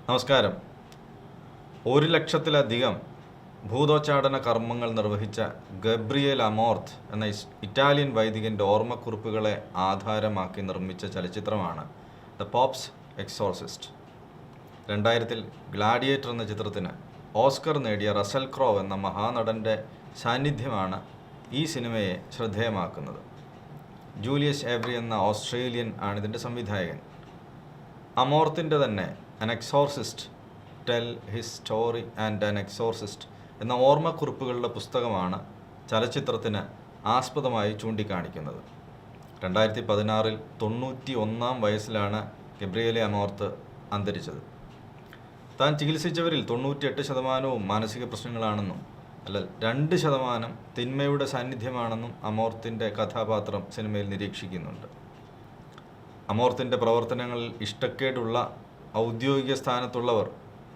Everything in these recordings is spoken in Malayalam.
നമസ്കാരം. 1,00,000-ലധികം ഭൂതോച്ചാടന കർമ്മങ്ങൾ നിർവഹിച്ച ഗബ്രിയേൽ അമോർത്ത് എന്ന ഇറ്റാലിയൻ വൈദികൻ്റെ ഓർമ്മക്കുറിപ്പുകളെ ആധാരമാക്കി നിർമ്മിച്ച ചലച്ചിത്രമാണ് ദ പോപ്സ് എക്സോർസിസ്റ്റ്. 2000-ൽ ഗ്ലാഡിയേറ്റർ എന്ന ചിത്രത്തിന് ഓസ്കർ നേടിയ റസൽ ക്രോവ് എന്ന മഹാനടൻ്റെ സാന്നിധ്യമാണ് ഈ സിനിമയെ ശ്രദ്ധേയമാക്കുന്നത്. ജൂലിയസ് ഏവറി എന്ന ഓസ്ട്രേലിയൻ ആണിതിൻ്റെ സംവിധായകൻ. അമോർത്തിൻ്റെ തന്നെ an exorcist tell his story and an exorcist എന്ന ഓർമ്മക്കുറിപ്പുകളുടെ പുസ്തകമാണ് ചലച്ചിത്രത്തിന് ആസ്പദമായി ചൂണ്ടിക്കാണിക്കുന്നത്. 2016-ൽ 91-ാം വയസ്സിലാണ് ഗബ്രിയേലെ അമോർത്ത് അന്തരിച്ചത്. താൻ ചികിത്സിച്ചവരിൽ 98% മാനസിക പ്രശ്നങ്ങളാണെന്നും അല്ല 2% തിന്മയുടെ സാന്നിധ്യമാണെന്നും അമോർത്തിൻ്റെ കഥാപാത്രം സിനിമയിൽ നിരീക്ഷിക്കുന്നുണ്ട്. അമോർത്തിൻ്റെ പ്രവർത്തനങ്ങളിൽ ഇഷ്ടക്കേടുള്ള ഔദ്യോഗിക സ്ഥാനത്തുള്ളവർ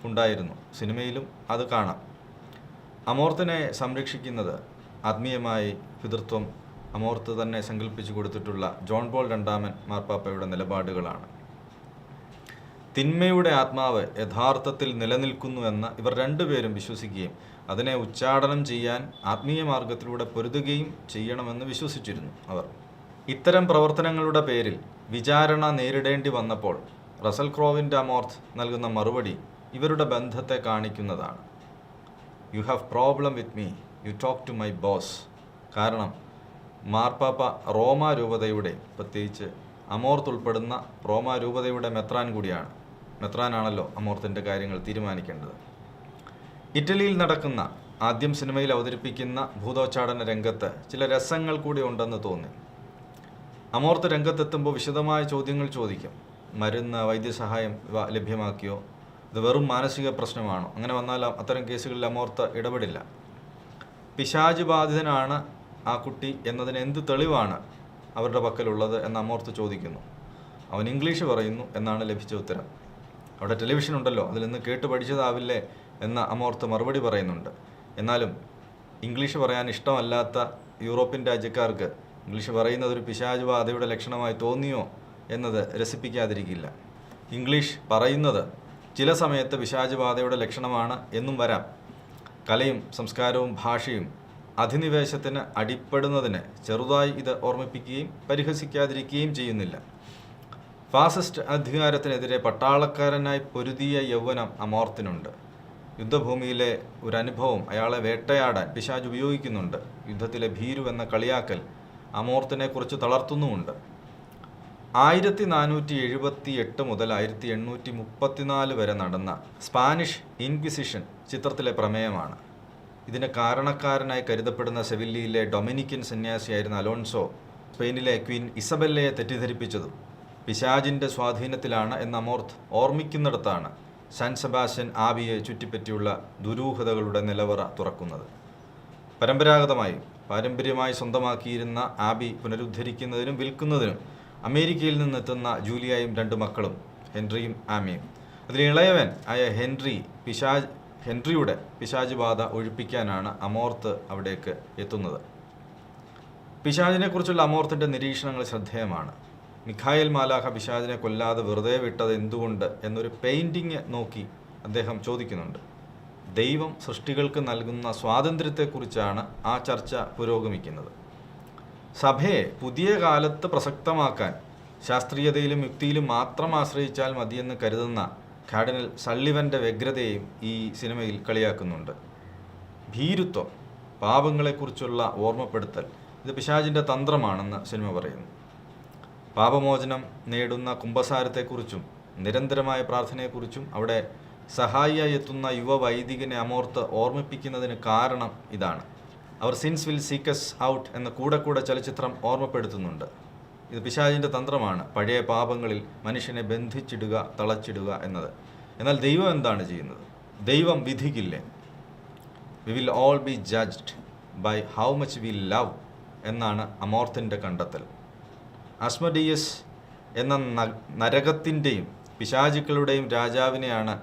ഉണ്ടായിരുന്നു. സിനിമയിലും അത് കാണാം. അമോർത്തിനെ സംരക്ഷിക്കുന്നത് ആത്മീയമായി പിതൃത്വം അമോർത്ത് തന്നെ സങ്കല്പിച്ചു കൊടുത്തിട്ടുള്ള ജോൺ പോൾ രണ്ടാമൻ മാർപ്പാപ്പയുടെ നിലപാടുകളാണ്. തിന്മയുടെ ആത്മാവ് യഥാർത്ഥത്തിൽ നിലനിൽക്കുന്നുവെന്ന് ഇവർ രണ്ടുപേരും വിശ്വസിക്കുകയും അതിനെ ഉച്ചാടനം ചെയ്യാൻ ആത്മീയ മാർഗത്തിലൂടെ പൊരുതുകയും ചെയ്യണമെന്ന് വിശ്വസിച്ചിരുന്നു അവർ. ഇത്തരം പ്രവർത്തനങ്ങളുടെ പേരിൽ വിചാരണ നേരിടേണ്ടി വന്നപ്പോൾ റസൽ ക്രോവിൻ്റെ അമോർത്ത് നൽകുന്ന മറുപടി ഇവരുടെ ബന്ധത്തെ കാണിക്കുന്നതാണ്. You have problem with me, you talk to my boss. കാരണം മാർപ്പാപ്പ റോമാ രൂപതയുടെ, പ്രത്യേകിച്ച് അമോർത്ത് ഉൾപ്പെടുന്ന റോമാ രൂപതയുടെ മെത്രാൻ കൂടിയാണ്. മെത്രാനാണല്ലോ അമോർത്തിൻ്റെ കാര്യങ്ങൾ തീരുമാനിക്കേണ്ടത്. ഇറ്റലിയിൽ നടക്കുന്ന ആദ്യം സിനിമയിൽ അവതരിപ്പിക്കുന്ന ഭൂതോച്ചാടന രംഗത്ത് ചില രസങ്ങൾ കൂടി ഉണ്ടെന്ന് തോന്നി. അമോർത്ത് രംഗത്തെത്തുമ്പോൾ വിശദമായ ചോദ്യങ്ങൾ ചോദിക്കും. മരുന്ന്, വൈദ്യസഹായം ഇവ ലഭ്യമാക്കിയോ? ഇത് വെറും മാനസിക പ്രശ്നമാണോ? അങ്ങനെ വന്നാൽ അത്തരം കേസുകളിൽ അമോർത്ത് ഇടപെടില്ല. പിശാച് ബാധിതനാണ് ആ കുട്ടി എന്നതിന് എന്ത് തെളിവാണ് അവരുടെ പക്കലുള്ളത് എന്ന് അമോർത്ത് ചോദിക്കുന്നു. അവൻ ഇംഗ്ലീഷ് പറയുന്നു എന്നാണ് ലഭിച്ച ഉത്തരം. അവിടെ ടെലിവിഷൻ ഉണ്ടല്ലോ, അതിൽ നിന്ന് കേട്ട് പഠിച്ചതാവില്ലേ എന്ന അമോർത്ത് മറുപടി പറയുന്നുണ്ട്. എന്നാലും ഇംഗ്ലീഷ് പറയാൻ ഇഷ്ടമല്ലാത്ത യൂറോപ്യൻ രാജ്യക്കാർക്ക് ഇംഗ്ലീഷ് പറയുന്നത് ഒരു പിശാച് ബാധയുടെ ലക്ഷണമായി തോന്നിയോ എന്നത് രസിപ്പിക്കാതിരിക്കില്ല. ഇംഗ്ലീഷ് പറയുന്നത് ചില സമയത്ത് പിശാച് ബാധയുടെ ലക്ഷണമാണ് എന്നും വരാം. കലയും സംസ്കാരവും ഭാഷയും അധിനിവേശത്തിന് അടിപ്പെടുന്നതിന് ചെറുതായി ഇത് ഓർമ്മിപ്പിക്കുകയും പരിഹസിക്കാതിരിക്കുകയും ചെയ്യുന്നില്ല. ഫാസിസ്റ്റ് അധികാരത്തിനെതിരെ പട്ടാളക്കാരനായി പൊരുതിയ യൗവനം അമോർത്തിനുണ്ട്. യുദ്ധഭൂമിയിലെ ഒരു അനുഭവം അയാളെ വേട്ടയാടാൻ പിശാച് ഉപയോഗിക്കുന്നുണ്ട്. യുദ്ധത്തിലെ ഭീരു എന്ന കളിയാക്കൽ അമോർത്തിനെക്കുറിച്ച് തളർത്തുന്നുമുണ്ട്. 1478 മുതൽ 1834 വരെ നടന്ന സ്പാനിഷ് ഇൻക്വിസിഷൻ ചിത്രത്തിലെ പ്രമേയമാണ്. ഇതിന് കാരണക്കാരനായി കരുതപ്പെടുന്ന സെവില്ലയിലെ ഡൊമിനിക്കൻ സന്യാസിയായിരുന്ന അലോൺസോ സ്പെയിനിലെ ക്വീൻ ഇസബെല്ലയെ തെറ്റിദ്ധരിപ്പിച്ചതും പിശാചിൻ്റെ സ്വാധീനത്തിലാണ് എന്ന് അമോർത്ത് ഓർമ്മിക്കുന്നിടത്താണ് സാൻ സെബാസ്റ്റ്യൻ ആബിയെ ചുറ്റിപ്പറ്റിയുള്ള ദുരൂഹതകളുടെ നിലവറ തുറക്കുന്നത്. പാരമ്പര്യമായി സ്വന്തമാക്കിയിരുന്ന ആബി പുനരുദ്ധരിക്കുന്നതിനും വിൽക്കുന്നതിനും അമേരിക്കയിൽ നിന്നെത്തുന്ന ജൂലിയയും 2 മക്കളും ഹെൻറിയും ആമിയും. അതിൽ ഇളയവൻ ആയ ഹെൻറിയുടെ പിശാച് ബാധ ഒഴിപ്പിക്കാനാണ് അമോർത്ത് അവിടേക്ക് എത്തുന്നത്. പിശാചിനെക്കുറിച്ചുള്ള അമോർത്തിൻ്റെ നിരീക്ഷണങ്ങൾ ശ്രദ്ധേയമാണ്. മിഖായേൽ മാലാഖ പിശാചിനെ കൊല്ലാതെ വെറുതെ വിട്ടത് എന്തുകൊണ്ട് എന്നൊരു പെയിൻറ്റിങ് നോക്കി അദ്ദേഹം ചോദിക്കുന്നുണ്ട്. ദൈവം സൃഷ്ടികൾക്ക് നൽകുന്ന സ്വാതന്ത്ര്യത്തെക്കുറിച്ചാണ് ആ ചർച്ച പുരോഗമിക്കുന്നത്. സഭയെ പുതിയ കാലത്ത് പ്രസക്തമാക്കാൻ ശാസ്ത്രീയതയിലും യുക്തിയിലും മാത്രം ആശ്രയിച്ചാൽ മതിയെന്ന് കരുതുന്ന കാർഡിനൽ സള്ളിവൻ്റെ വ്യഗ്രതയെയും ഈ സിനിമയിൽ കളിയാക്കുന്നുണ്ട്. ഭീരുത്വം, പാപങ്ങളെക്കുറിച്ചുള്ള ഓർമ്മപ്പെടുത്തൽ, ഇത് പിശാചിൻ്റെ തന്ത്രമാണെന്ന് സിനിമ പറയുന്നു. പാപമോചനം നേടുന്ന കുമ്പസാരത്തെക്കുറിച്ചും നിരന്തരമായ പ്രാർത്ഥനയെക്കുറിച്ചും അവിടെ സഹായിയായി എത്തുന്ന യുവ വൈദികനെ അമോർത്ത് ഓർമ്മിപ്പിക്കുന്നതിന് കാരണം ഇതാണ്. അവർ സിൻസ് വിൽ സീക്കസ് ഔട്ട് എന്ന കൂടെ ചലച്ചിത്രം ഓർമ്മപ്പെടുത്തുന്നുണ്ട്. ഇത് പിശാചിൻ്റെ തന്ത്രമാണ്, പഴയ പാപങ്ങളിൽ മനുഷ്യനെ ബന്ധിച്ചിടുക, തളച്ചിടുക എന്നത്. എന്നാൽ ദൈവം എന്താണ് ചെയ്യുന്നത്? ദൈവം വിധിക്കില്ലേ? We will all be judged by how much we love എന്നാണ് അമോർത്തിൻ്റെ കണ്ടെത്തൽ. അസ്മഡിയസ് എന്ന നരകത്തിൻ്റെയും പിശാചുക്കളുടെയും രാജാവിനെയാണ്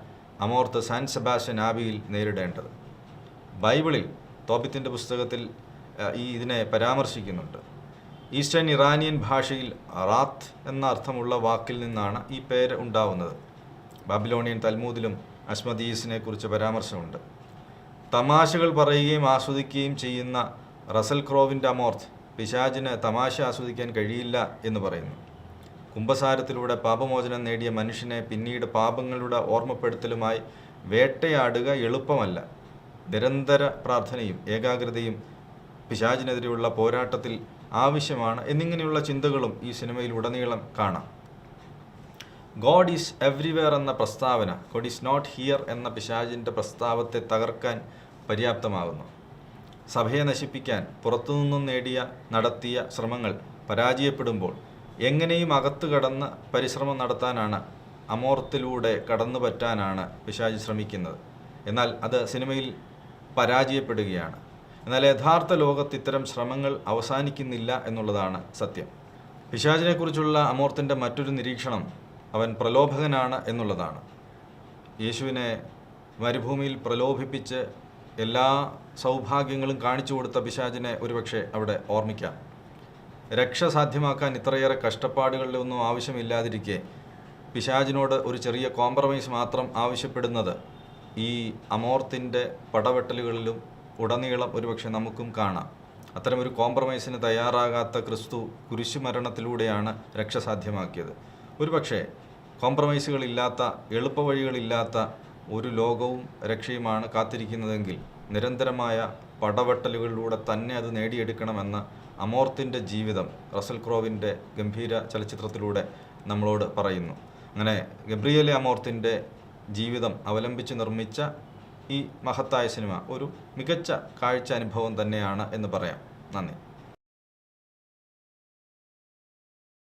അമോർത്ത് സാൻ സെബാസ്റ്റ്യൻ ആബിയിൽ നേരിടേണ്ടത്. ബൈബിളിൽ തോബിത്തിൻ്റെ പുസ്തകത്തിൽ ഇതിനെ പരാമർശിക്കുന്നുണ്ട്. ഈസ്റ്റേൺ ഇറാനിയൻ ഭാഷയിൽ റാത്ത് എന്ന അർത്ഥമുള്ള വാക്കിൽ നിന്നാണ് ഈ പേര് ഉണ്ടാവുന്നത്. ബാബിലോണിയൻ തൽമൂദിലും അസ്മദീസിനെ കുറിച്ച് പരാമർശമുണ്ട്. തമാശകൾ പറയുകയും ആസ്വദിക്കുകയും ചെയ്യുന്ന റസൽ ക്രോവിൻ്റെ അമോർത്ത് പിശാചിന് തമാശ ആസ്വദിക്കാൻ കഴിയില്ല എന്ന് പറയുന്നു. കുംഭസാരത്തിലൂടെ പാപമോചനം നേടിയ മനുഷ്യനെ പിന്നീട് പാപങ്ങളുടെ ഓർമ്മപ്പെടുത്തലുമായി വേട്ടയാടുക എളുപ്പമല്ല. നിരന്തര പ്രാർത്ഥനയും ഏകാഗ്രതയും പിശാചിനെതിരെയുള്ള പോരാട്ടത്തിൽ ആവശ്യമാണ് എന്നിങ്ങനെയുള്ള ചിന്തകളും ഈ സിനിമയിൽ ഉടനീളം കാണാം. ഗോഡ് ഈസ് എവ്രിവെയർ എന്ന പ്രസ്താവന ഗോഡ് ഈസ് നോട്ട് ഹിയർ എന്ന പിശാചിൻ്റെ പ്രസ്താവത്തെ തകർക്കാൻ പര്യാപ്തമാകുന്നു. സഭയെ നശിപ്പിക്കാൻ പുറത്തുനിന്നും നടത്തിയ ശ്രമങ്ങൾ പരാജയപ്പെടുമ്പോൾ എങ്ങനെയും അകത്ത് കടന്ന് പരിശ്രമം നടത്താനാണ്, അമോർത്തിലൂടെ കടന്നു പറ്റാനാണ് പിശാച് ശ്രമിക്കുന്നത്. എന്നാൽ അത് സിനിമയിൽ പരാജയപ്പെടുകയാണ്. എന്നാൽ യഥാർത്ഥ ലോകത്ത് ഇത്തരം ശ്രമങ്ങൾ അവസാനിക്കുന്നില്ല എന്നുള്ളതാണ് സത്യം. പിശാചിനെക്കുറിച്ചുള്ള അമോർത്തിൻ്റെ മറ്റൊരു നിരീക്ഷണം അവൻ പ്രലോഭകനാണ് എന്നുള്ളതാണ്. യേശുവിനെ മരുഭൂമിയിൽ പ്രലോഭിപ്പിച്ച് എല്ലാ സൗഭാഗ്യങ്ങളും കാണിച്ചു കൊടുത്ത പിശാചിനെ ഒരുപക്ഷെ അവിടെ ഓർമ്മിക്കാം. രക്ഷ സാധ്യമാക്കാൻ ഇത്രയേറെ കഷ്ടപ്പാടുകളിലൊന്നും ആവശ്യമില്ലാതിരിക്കെ പിശാചിനോട് ഒരു ചെറിയ കോംപ്രമൈസ് മാത്രം ആവശ്യപ്പെടുന്നത് ഈ അമോർത്തിൻ്റെ പടവെട്ടലുകളിലും ഉടനീളം ഒരുപക്ഷെ നമുക്കും കാണാം. അത്തരമൊരു കോംപ്രമൈസിന് തയ്യാറാകാത്ത ക്രിസ്തു കുരിശുമരണത്തിലൂടെയാണ് രക്ഷ സാധ്യമാക്കിയത്. ഒരുപക്ഷെ കോംപ്രമൈസുകളില്ലാത്ത, എളുപ്പവഴികളില്ലാത്ത ഒരു ലോകവും രക്ഷയുമാണ് കാത്തിരിക്കുന്നതെങ്കിൽ നിരന്തരമായ പടവെട്ടലുകളിലൂടെ തന്നെ അത് നേടിയെടുക്കണമെന്ന അമോർത്തിൻ്റെ ജീവിതം റസൽ ക്രോവിൻ്റെ ഗംഭീര ചലച്ചിത്രത്തിലൂടെ നമ്മളോട് പറയുന്നു. അങ്ങനെ ഗബ്രിയേലെ അമോർത്തിൻ്റെ ജീവിതം അവലംബിച്ച് നിർമ്മിച്ച ഈ മഹത്തായ സിനിമ ഒരു മികച്ച കാഴ്ച അനുഭവം തന്നെയാണ് എന്ന് പറയാം. നന്ദി.